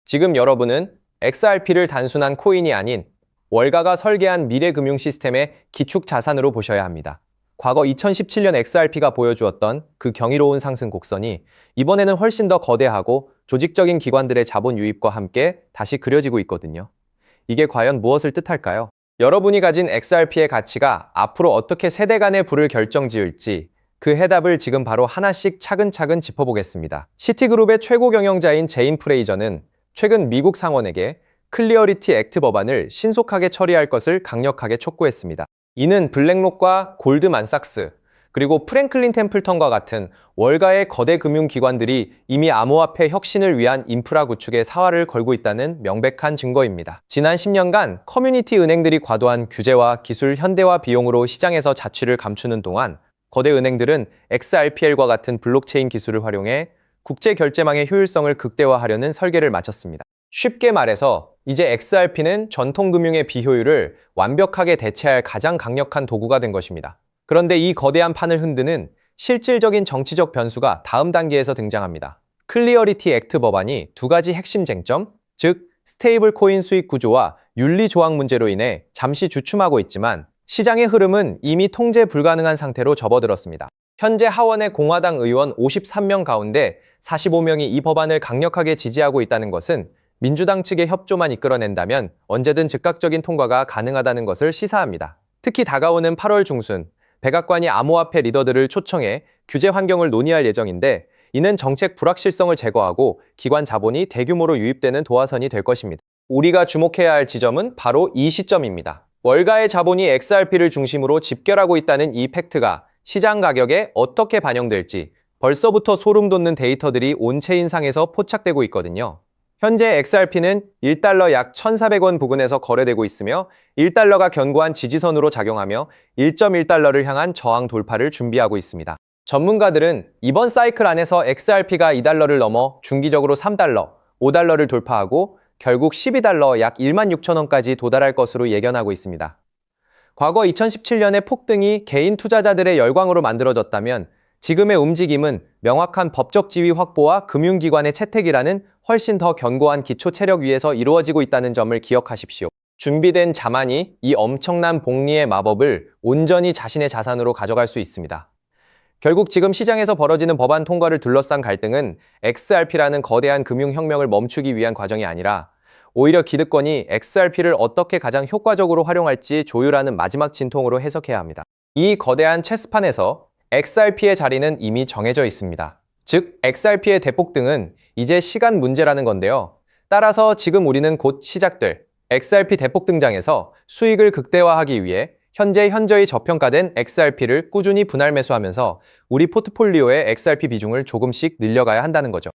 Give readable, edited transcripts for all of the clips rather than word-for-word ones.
지금 여러분은 XRP를 단순한 코인이 아닌 월가가 설계한 미래 금융 시스템의 기축 자산으로 보셔야 합니다. 과거 2017년 XRP가 보여주었던 그 경이로운 상승 곡선이 이번에는 훨씬 더 거대하고 조직적인 기관들의 자본 유입과 함께 다시 그려지고 있거든요. 이게 과연 무엇을 뜻할까요? 여러분이 가진 XRP의 가치가 앞으로 어떻게 세대 간의 부를 결정지을지 그 해답을 지금 바로 하나씩 차근차근 짚어보겠습니다. 시티그룹의 최고 경영자인 제인 프레이저는 최근 미국 상원에게 클리어리티 액트 법안을 신속하게 처리할 것을 강력하게 촉구했습니다. 이는 블랙록과 골드만삭스, 그리고 프랭클린 템플턴과 같은 월가의 거대 금융기관들이 이미 암호화폐 혁신을 위한 인프라 구축에 사활을 걸고 있다는 명백한 증거입니다. 지난 10년간 커뮤니티 은행들이 과도한 규제와 기술 현대화 비용으로 시장에서 자취를 감추는 동안 거대 은행들은 XRPL과 같은 블록체인 기술을 활용해 국제 결제망의 효율성을 극대화하려는 설계를 마쳤습니다. 쉽게 말해서 이제 XRP는 전통 금융의 비효율을 완벽하게 대체할 가장 강력한 도구가 된 것입니다. 그런데 이 거대한 판을 흔드는 실질적인 정치적 변수가 다음 단계에서 등장합니다. 클리어리티 액트 법안이 두 가지 핵심 쟁점, 즉 스테이블 코인 수익 구조와 윤리 조항 문제로 인해 잠시 주춤하고 있지만 시장의 흐름은 이미 통제 불가능한 상태로 접어들었습니다. 현재 하원의 공화당 의원 53명 가운데 45명이 이 법안을 강력하게 지지하고 있다는 것은 민주당 측의 협조만 이끌어낸다면 언제든 즉각적인 통과가 가능하다는 것을 시사합니다. 특히 다가오는 8월 중순, 백악관이 암호화폐 리더들을 초청해 규제 환경을 논의할 예정인데 이는 정책 불확실성을 제거하고 기관 자본이 대규모로 유입되는 도화선이 될 것입니다. 우리가 주목해야 할 지점은 바로 이 시점입니다. 월가의 자본이 XRP를 중심으로 집결하고 있다는 이 팩트가 시장 가격에 어떻게 반영될지 벌써부터 소름 돋는 데이터들이 온체인상에서 포착되고 있거든요. 현재 XRP는 1달러 약 1,400원 부근에서 거래되고 있으며 1달러가 견고한 지지선으로 작용하며 1.1달러를 향한 저항 돌파를 준비하고 있습니다. 전문가들은 이번 사이클 안에서 XRP가 2달러를 넘어 중기적으로 3달러, 5달러를 돌파하고 결국 12달러 약 16,000원까지 도달할 것으로 예견하고 있습니다. 과거 2017년의 폭등이 개인 투자자들의 열광으로 만들어졌다면 지금의 움직임은 명확한 법적 지위 확보와 금융기관의 채택이라는 훨씬 더 견고한 기초 체력 위에서 이루어지고 있다는 점을 기억하십시오. 준비된 자만이 이 엄청난 복리의 마법을 온전히 자신의 자산으로 가져갈 수 있습니다. 결국 지금 시장에서 벌어지는 법안 통과를 둘러싼 갈등은 XRP라는 거대한 금융혁명을 멈추기 위한 과정이 아니라 오히려 기득권이 XRP를 어떻게 가장 효과적으로 활용할지 조율하는 마지막 진통으로 해석해야 합니다. 이 거대한 체스판에서 XRP의 자리는 이미 정해져 있습니다. 즉, XRP의 대폭등은 이제 시간 문제라는 건데요. 따라서 지금 우리는 곧 시작될 XRP 대폭등장에서 수익을 극대화하기 위해 현재 현저히 저평가된 XRP를 꾸준히 분할 매수하면서 우리 포트폴리오의 XRP 비중을 조금씩 늘려가야 한다는 거죠.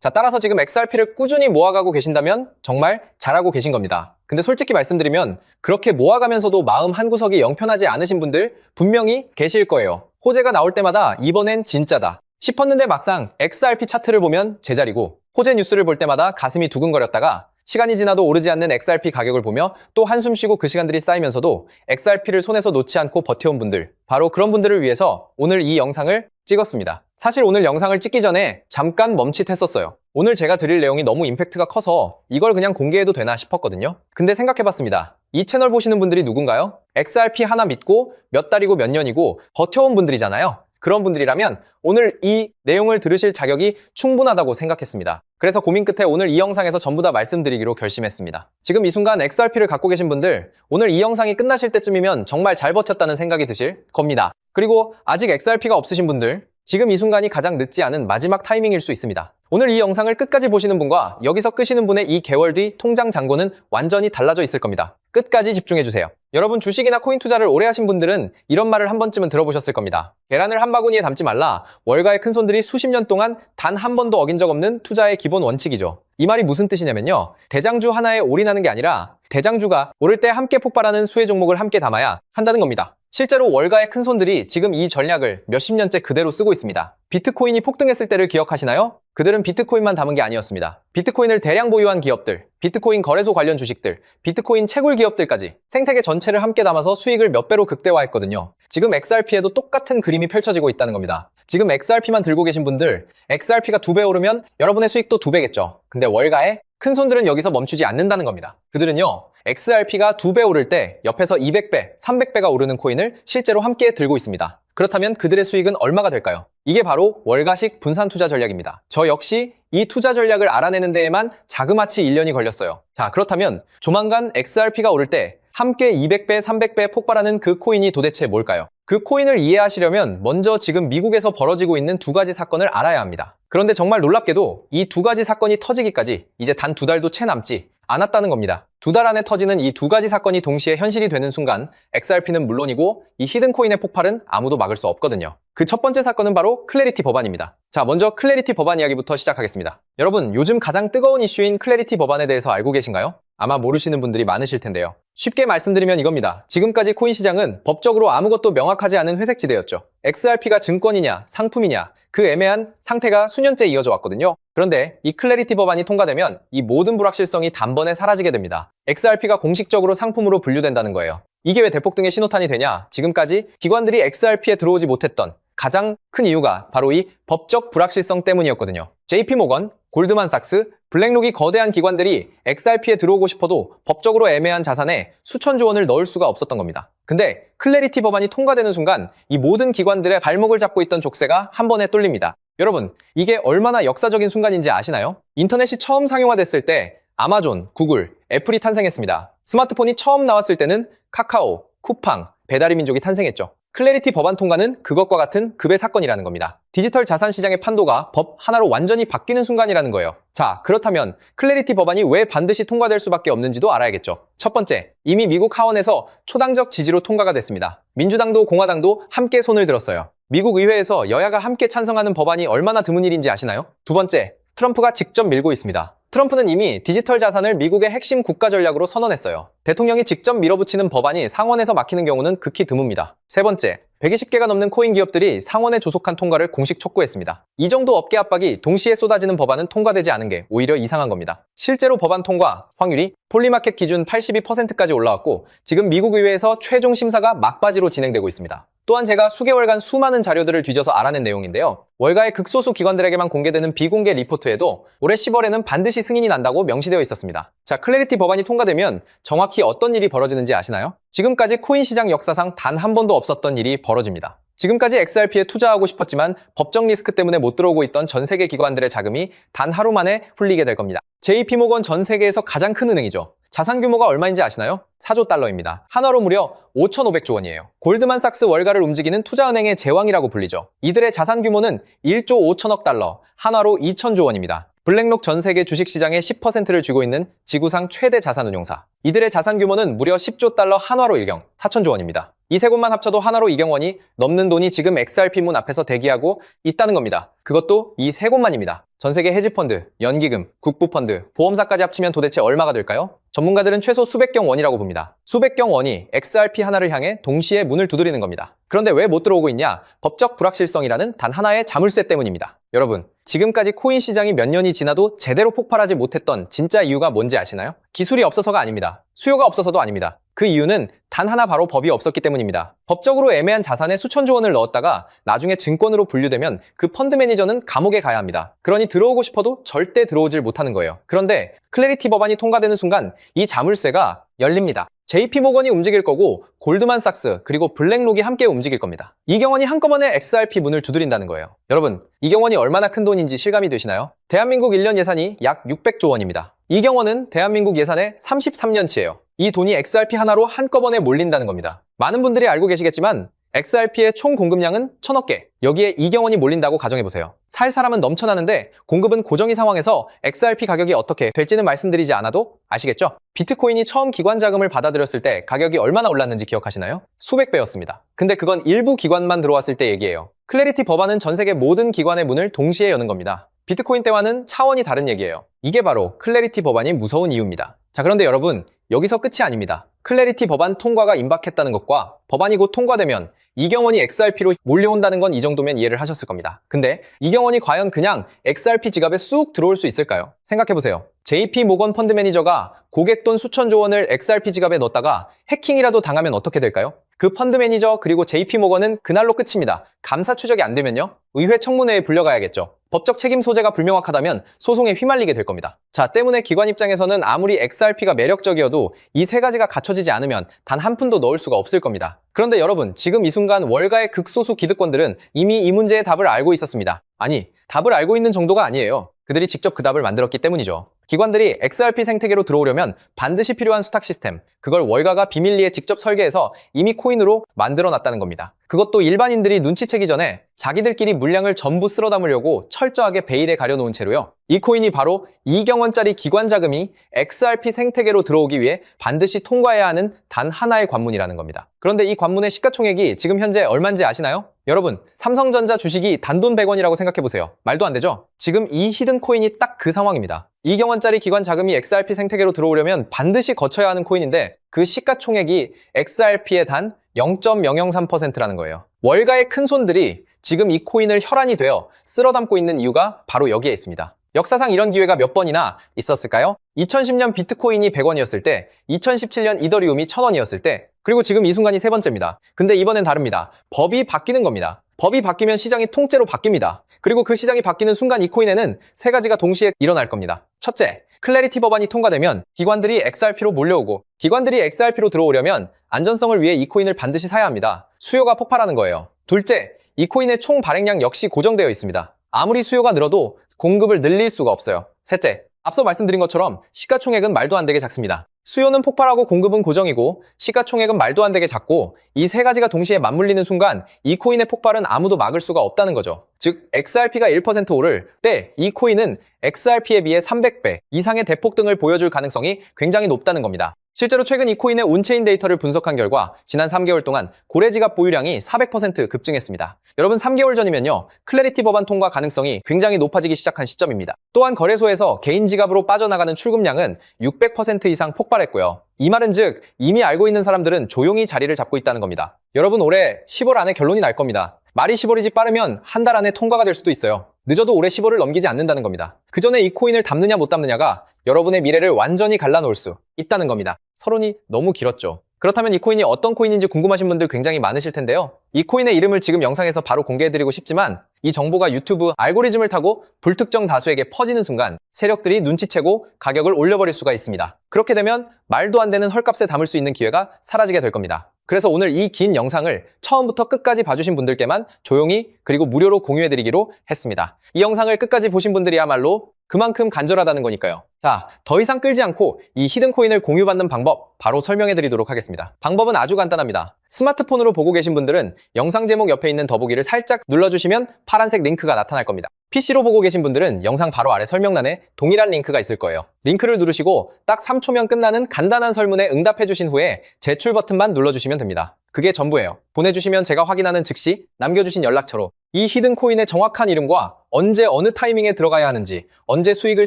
자, 따라서 지금 XRP를 꾸준히 모아가고 계신다면 정말 잘하고 계신 겁니다. 근데 솔직히 말씀드리면 그렇게 모아가면서도 마음 한구석이 영편하지 않으신 분들 분명히 계실 거예요. 호재가 나올 때마다 이번엔 진짜다 싶었는데 막상 XRP 차트를 보면 제자리고 호재 뉴스를 볼 때마다 가슴이 두근거렸다가 시간이 지나도 오르지 않는 XRP 가격을 보며 또 한숨 쉬고 그 시간들이 쌓이면서도 XRP를 손에서 놓지 않고 버텨온 분들, 바로 그런 분들을 위해서 오늘 이 영상을 찍었습니다. 사실 오늘 영상을 찍기 전에 잠깐 멈칫했었어요. 오늘 제가 드릴 내용이 너무 임팩트가 커서 이걸 그냥 공개해도 되나 싶었거든요. 근데 생각해봤습니다. 이 채널 보시는 분들이 누군가요? XRP 하나 믿고 몇 달이고 몇 년이고 버텨온 분들이잖아요. 그런 분들이라면 오늘 이 내용을 들으실 자격이 충분하다고 생각했습니다. 그래서 고민 끝에 오늘 이 영상에서 전부 다 말씀드리기로 결심했습니다. 지금 이 순간 XRP를 갖고 계신 분들, 오늘 이 영상이 끝나실 때쯤이면 정말 잘 버텼다는 생각이 드실 겁니다. 그리고 아직 XRP가 없으신 분들, 지금 이 순간이 가장 늦지 않은 마지막 타이밍일 수 있습니다. 오늘 이 영상을 끝까지 보시는 분과 여기서 끄시는 분의 이 개월 뒤 통장 잔고는 완전히 달라져 있을 겁니다. 끝까지 집중해주세요. 여러분 주식이나 코인 투자를 오래 하신 분들은 이런 말을 한 번쯤은 들어보셨을 겁니다. 계란을 한 바구니에 담지 말라. 월가의 큰손들이 수십 년 동안 단 한 번도 어긴 적 없는 투자의 기본 원칙이죠. 이 말이 무슨 뜻이냐면요. 대장주 하나에 올인하는 게 아니라 대장주가 오를 때 함께 폭발하는 수혜 종목을 함께 담아야 한다는 겁니다. 실제로 월가의 큰손들이 지금 이 전략을 몇십 년째 그대로 쓰고 있습니다. 비트코인이 폭등했을 때를 기억하시나요? 그들은 비트코인만 담은 게 아니었습니다. 비트코인을 대량 보유한 기업들, 비트코인 거래소 관련 주식들, 비트코인 채굴 기업들까지 생태계 전체를 함께 담아서 수익을 몇 배로 극대화했거든요. 지금 XRP에도 똑같은 그림이 펼쳐지고 있다는 겁니다. 지금 XRP만 들고 계신 분들, XRP가 2배 오르면 여러분의 수익도 2배겠죠. 근데 월가에 큰 손들은 여기서 멈추지 않는다는 겁니다. 그들은요, XRP가 2배 오를 때 옆에서 200배, 300배가 오르는 코인을 실제로 함께 들고 있습니다. 그렇다면 그들의 수익은 얼마가 될까요? 이게 바로 월가식 분산 투자 전략입니다. 저 역시 이 투자 전략을 알아내는 데에만 자그마치 1년이 걸렸어요. 자, 그렇다면 조만간 XRP가 오를 때 함께 200배, 300배 폭발하는 그 코인이 도대체 뭘까요? 그 코인을 이해하시려면 먼저 지금 미국에서 벌어지고 있는 두 가지 사건을 알아야 합니다. 그런데 정말 놀랍게도 이 두 가지 사건이 터지기까지 이제 단 2달도 채 남지 않았다는 겁니다. 2달 안에 터지는 이 두 가지 사건이 동시에 현실이 되는 순간 XRP는 물론이고 이 히든코인의 폭발은 아무도 막을 수 없거든요. 그 첫 번째 사건은 바로 클래리티 법안입니다. 자, 먼저 클래리티 법안 이야기부터 시작하겠습니다. 여러분, 요즘 가장 뜨거운 이슈인 클래리티 법안에 대해서 알고 계신가요? 아마 모르시는 분들이 많으실 텐데요. 쉽게 말씀드리면 이겁니다. 지금까지 코인 시장은 법적으로 아무것도 명확하지 않은 회색지대였죠. XRP가 증권이냐, 상품이냐, 그 애매한 상태가 수년째 이어져 왔거든요. 그런데 이 클래리티 법안이 통과되면 이 모든 불확실성이 단번에 사라지게 됩니다. XRP가 공식적으로 상품으로 분류된다는 거예요. 이게 왜 대폭등의 신호탄이 되냐? 지금까지 기관들이 XRP에 들어오지 못했던 가장 큰 이유가 바로 이 법적 불확실성 때문이었거든요. JP모건, 골드만삭스, 블랙록이 거대한 기관들이 XRP에 들어오고 싶어도 법적으로 애매한 자산에 수천조 원을 넣을 수가 없었던 겁니다. 근데 클래리티 법안이 통과되는 순간 이 모든 기관들의 발목을 잡고 있던 족쇄가 한 번에 뚫립니다. 여러분, 이게 얼마나 역사적인 순간인지 아시나요? 인터넷이 처음 상용화됐을 때 아마존, 구글, 애플이 탄생했습니다. 스마트폰이 처음 나왔을 때는 카카오, 쿠팡, 배달의 민족이 탄생했죠. 클래리티 법안 통과는 그것과 같은 급의 사건이라는 겁니다. 디지털 자산 시장의 판도가 법 하나로 완전히 바뀌는 순간이라는 거예요. 자, 그렇다면 클래리티 법안이 왜 반드시 통과될 수밖에 없는지도 알아야겠죠. 첫 번째, 이미 미국 하원에서 초당적 지지로 통과가 됐습니다. 민주당도 공화당도 함께 손을 들었어요. 미국 의회에서 여야가 함께 찬성하는 법안이 얼마나 드문 일인지 아시나요? 두 번째, 트럼프가 직접 밀고 있습니다. 트럼프는 이미 디지털 자산을 미국의 핵심 국가 전략으로 선언했어요. 대통령이 직접 밀어붙이는 법안이 상원에서 막히는 경우는 극히 드뭅니다. 세 번째, 120개가 넘는 코인 기업들이 상원에 조속한 통과를 공식 촉구했습니다. 이 정도 업계 압박이 동시에 쏟아지는 법안은 통과되지 않은 게 오히려 이상한 겁니다. 실제로 법안 통과 확률이 폴리마켓 기준 82%까지 올라왔고 지금 미국 의회에서 최종 심사가 막바지로 진행되고 있습니다. 또한 제가 수개월간 수많은 자료들을 뒤져서 알아낸 내용인데요. 월가의 극소수 기관들에게만 공개되는 비공개 리포트에도 올해 10월에는 반드시 승인이 난다고 명시되어 있었습니다. 자, 클래리티 법안이 통과되면 정확히 어떤 일이 벌어지는지 아시나요? 지금까지 코인 시장 역사상 단 한 번도 없었던 일이 벌어집니다. 지금까지 XRP에 투자하고 싶었지만 법적 리스크 때문에 못 들어오고 있던 전 세계 기관들의 자금이 단 하루 만에 풀리게 될 겁니다. JP모건 전 세계에서 가장 큰 은행이죠. 자산 규모가 얼마인지 아시나요? 4조 달러입니다. 한화로 무려 5,500조 원이에요. 골드만삭스 월가를 움직이는 투자은행의 제왕이라고 불리죠. 이들의 자산 규모는 1조 5천억 달러, 한화로 2천조 원입니다. 블랙록 전 세계 주식시장의 10%를 쥐고 있는 지구상 최대 자산운용사. 이들의 자산 규모는 무려 10조 달러 한화로 일경 4천조 원입니다. 이 세 곳만 합쳐도 한화로 2경 원이 넘는 돈이 지금 XRP 문 앞에서 대기하고 있다는 겁니다. 그것도 이 세 곳만입니다. 전 세계 헤지펀드, 연기금, 국부펀드, 보험사까지 합치면 도대체 얼마가 될까요? 전문가들은 최소 수백경 원이라고 봅니다. 수백경 원이 XRP 하나를 향해 동시에 문을 두드리는 겁니다. 그런데 왜 못 들어오고 있냐? 법적 불확실성이라는 단 하나의 자물쇠 때문입니다. 여러분, 지금까지 코인 시장이 몇 년이 지나도 제대로 폭발하지 못했던 진짜 이유가 뭔지 아시나요? 기술이 없어서가 아닙니다. 수요가 없어서도 아닙니다. 그 이유는 단 하나 바로 법이 없었기 때문입니다. 법적으로 애매한 자산에 수천조 원을 넣었다가 나중에 증권으로 분류되면 그 펀드 매니저는 감옥에 가야 합니다. 그러니 들어오고 싶어도 절대 들어오질 못하는 거예요. 그런데 클래리티 법안이 통과되는 순간 이 자물쇠가 열립니다. JP모건이 움직일 거고 골드만삭스 그리고 블랙록이 함께 움직일 겁니다. 이경원이 한꺼번에 XRP 문을 두드린다는 거예요. 여러분, 이경원이 얼마나 큰 돈인지 실감이 되시나요? 대한민국 1년 예산이 약 600조 원입니다. 이경원은 대한민국 예산의 33년치예요. 이 돈이 XRP 하나로 한꺼번에 몰린다는 겁니다. 많은 분들이 알고 계시겠지만 XRP의 총 공급량은 1000억 개. 여기에 이경원이 몰린다고 가정해보세요. 살 사람은 넘쳐나는데 공급은 고정인 상황에서 XRP 가격이 어떻게 될지는 말씀드리지 않아도 아시겠죠? 비트코인이 처음 기관 자금을 받아들였을 때 가격이 얼마나 올랐는지 기억하시나요? 수백 배였습니다. 근데 그건 일부 기관만 들어왔을 때 얘기예요. 클래리티 법안은 전 세계 모든 기관의 문을 동시에 여는 겁니다. 비트코인 때와는 차원이 다른 얘기예요. 이게 바로 클래리티 법안이 무서운 이유입니다. 자, 그런데 여러분, 여기서 끝이 아닙니다. 클래리티 법안 통과가 임박했다는 것과 법안이 곧 통과되면 이경원이 XRP로 몰려온다는 건 이 정도면 이해를 하셨을 겁니다. 근데 이경원이 과연 그냥 XRP 지갑에 쑥 들어올 수 있을까요? 생각해보세요. JP 모건 펀드 매니저가 고객돈 수천조 원을 XRP 지갑에 넣었다가 해킹이라도 당하면 어떻게 될까요? 그 펀드 매니저 그리고 JP 모건은 그날로 끝입니다. 감사 추적이 안 되면요? 의회 청문회에 불려가야겠죠. 법적 책임 소재가 불명확하다면 소송에 휘말리게 될 겁니다. 자, 때문에 기관 입장에서는 아무리 XRP가 매력적이어도 이 세 가지가 갖춰지지 않으면 단 한 푼도 넣을 수가 없을 겁니다. 그런데 여러분, 지금 이 순간 월가의 극소수 기득권들은 이미 이 문제의 답을 알고 있었습니다. 아니, 답을 알고 있는 정도가 아니에요. 그들이 직접 그 답을 만들었기 때문이죠. 기관들이 XRP 생태계로 들어오려면 반드시 필요한 수탁 시스템, 그걸 월가가 비밀리에 직접 설계해서 이미 코인으로 만들어놨다는 겁니다. 그것도 일반인들이 눈치채기 전에 자기들끼리 물량을 전부 쓸어 담으려고 철저하게 베일에 가려놓은 채로요. 이 코인이 바로 2경원짜리 기관 자금이 XRP 생태계로 들어오기 위해 반드시 통과해야 하는 단 하나의 관문이라는 겁니다. 그런데 이 관문의 시가총액이 지금 현재 얼마인지 아시나요? 여러분, 삼성전자 주식이 단돈 100원이라고 생각해보세요. 말도 안 되죠? 지금 이 히든 코인이 딱 그 상황입니다. 2경원짜리 기관 자금이 XRP 생태계로 들어오려면 반드시 거쳐야 하는 코인인데 그 시가총액이 XRP의 단 0.003%라는 거예요. 월가의 큰 손들이 지금 이 코인을 혈안이 되어 쓸어 담고 있는 이유가 바로 여기에 있습니다. 역사상 이런 기회가 몇 번이나 있었을까요? 2010년 비트코인이 100원이었을 때, 2017년 이더리움이 1000원이었을 때, 그리고 지금 이 순간이 세 번째입니다. 근데 이번엔 다릅니다. 법이 바뀌는 겁니다. 법이 바뀌면 시장이 통째로 바뀝니다. 그리고 그 시장이 바뀌는 순간 이 코인에는 세 가지가 동시에 일어날 겁니다. 첫째, 클래리티 법안이 통과되면 기관들이 XRP로 몰려오고 기관들이 XRP로 들어오려면 안전성을 위해 이 코인을 반드시 사야 합니다. 수요가 폭발하는 거예요. 둘째, 이 코인의 총 발행량 역시 고정되어 있습니다. 아무리 수요가 늘어도 공급을 늘릴 수가 없어요. 셋째, 앞서 말씀드린 것처럼 시가총액은 말도 안 되게 작습니다. 수요는 폭발하고 공급은 고정이고 시가총액은 말도 안 되게 작고 이 세 가지가 동시에 맞물리는 순간 이 코인의 폭발은 아무도 막을 수가 없다는 거죠. 즉 XRP가 1% 오를 때 이 코인은 XRP에 비해 300배 이상의 대폭등을 보여줄 가능성이 굉장히 높다는 겁니다. 실제로 최근 이 코인의 온체인 데이터를 분석한 결과 지난 3개월 동안 고래지갑 보유량이 400% 급증했습니다. 여러분 3개월 전이면요. 클래리티 법안 통과 가능성이 굉장히 높아지기 시작한 시점입니다. 또한 거래소에서 개인 지갑으로 빠져나가는 출금량은 600% 이상 폭발했고요. 이 말은 즉 이미 알고 있는 사람들은 조용히 자리를 잡고 있다는 겁니다. 여러분 올해 10월 안에 결론이 날 겁니다. 말이 10월이지 빠르면 한 달 안에 통과가 될 수도 있어요. 늦어도 올해 10월을 넘기지 않는다는 겁니다. 그 전에 이 코인을 담느냐 못 담느냐가 여러분의 미래를 완전히 갈라놓을 수 있다는 겁니다. 서론이 너무 길었죠. 그렇다면 이 코인이 어떤 코인인지 궁금하신 분들 굉장히 많으실 텐데요. 이 코인의 이름을 지금 영상에서 바로 공개해드리고 싶지만 이 정보가 유튜브 알고리즘을 타고 불특정 다수에게 퍼지는 순간 세력들이 눈치채고 가격을 올려버릴 수가 있습니다. 그렇게 되면 말도 안 되는 헐값에 담을 수 있는 기회가 사라지게 될 겁니다. 그래서 오늘 이 긴 영상을 처음부터 끝까지 봐주신 분들께만 조용히 그리고 무료로 공유해드리기로 했습니다. 이 영상을 끝까지 보신 분들이야말로 그만큼 간절하다는 거니까요. 자, 더 이상 끌지 않고 이 히든 코인을 공유받는 방법 바로 설명해 드리도록 하겠습니다. 방법은 아주 간단합니다. 스마트폰으로 보고 계신 분들은 영상 제목 옆에 있는 더보기를 살짝 눌러주시면 파란색 링크가 나타날 겁니다. PC로 보고 계신 분들은 영상 바로 아래 설명란에 동일한 링크가 있을 거예요. 링크를 누르시고 딱 3초면 끝나는 간단한 설문에 응답해 주신 후에 제출 버튼만 눌러주시면 됩니다. 그게 전부예요. 보내주시면 제가 확인하는 즉시 남겨주신 연락처로 이 히든 코인의 정확한 이름과 언제 어느 타이밍에 들어가야 하는지, 언제 수익을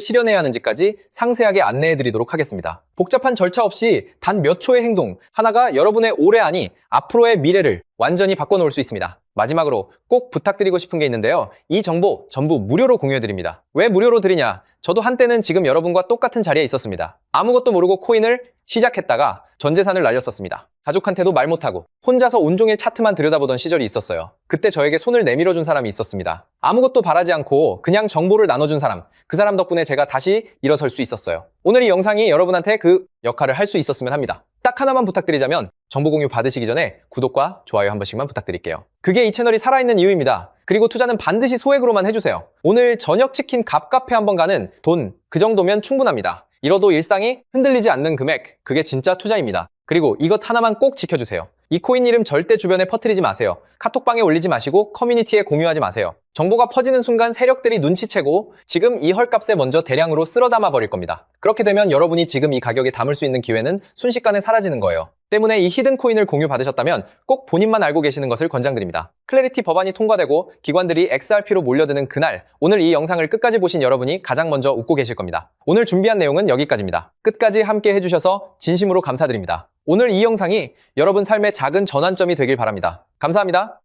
실현해야 하는지까지 상세하게 안내해 드리도록 하겠습니다. 복잡한 절차 없이 단 몇 초의 행동 하나가 여러분의 올해 아니 앞으로의 미래를 완전히 바꿔놓을 수 있습니다. 마지막으로 꼭 부탁드리고 싶은 게 있는데요. 이 정보 전부 무료로 공유해드립니다. 왜 무료로 드리냐? 저도 한때는 지금 여러분과 똑같은 자리에 있었습니다. 아무것도 모르고 코인을 시작했다가 전 재산을 날렸었습니다. 가족한테도 말 못하고 혼자서 온종일 차트만 들여다보던 시절이 있었어요. 그때 저에게 손을 내밀어준 사람이 있었습니다. 아무것도 바라지 않고 그냥 정보를 나눠준 사람, 그 사람 덕분에 제가 다시 일어설 수 있었어요. 오늘 이 영상이 여러분한테 그 역할을 할 수 있었으면 합니다. 딱 하나만 부탁드리자면 정보 공유 받으시기 전에 구독과 좋아요 한 번씩만 부탁드릴게요. 그게 이 채널이 살아있는 이유입니다. 그리고 투자는 반드시 소액으로만 해주세요. 오늘 저녁 치킨 갑카페 한번 가는 돈, 그 정도면 충분합니다. 잃어도 일상이 흔들리지 않는 금액, 그게 진짜 투자입니다. 그리고 이것 하나만 꼭 지켜주세요. 이 코인 이름 절대 주변에 퍼뜨리지 마세요. 카톡방에 올리지 마시고 커뮤니티에 공유하지 마세요. 정보가 퍼지는 순간 세력들이 눈치채고 지금 이 헐값에 먼저 대량으로 쓸어 담아 버릴 겁니다. 그렇게 되면 여러분이 지금 이 가격에 담을 수 있는 기회는 순식간에 사라지는 거예요. 때문에 이 히든 코인을 공유받으셨다면 꼭 본인만 알고 계시는 것을 권장드립니다. 클래리티 법안이 통과되고 기관들이 XRP로 몰려드는 그날, 오늘 이 영상을 끝까지 보신 여러분이 가장 먼저 웃고 계실 겁니다. 오늘 준비한 내용은 여기까지입니다. 끝까지 함께 해주셔서 진심으로 감사드립니다. 오늘 이 영상이 여러분 삶의 작은 전환점이 되길 바랍니다. 감사합니다.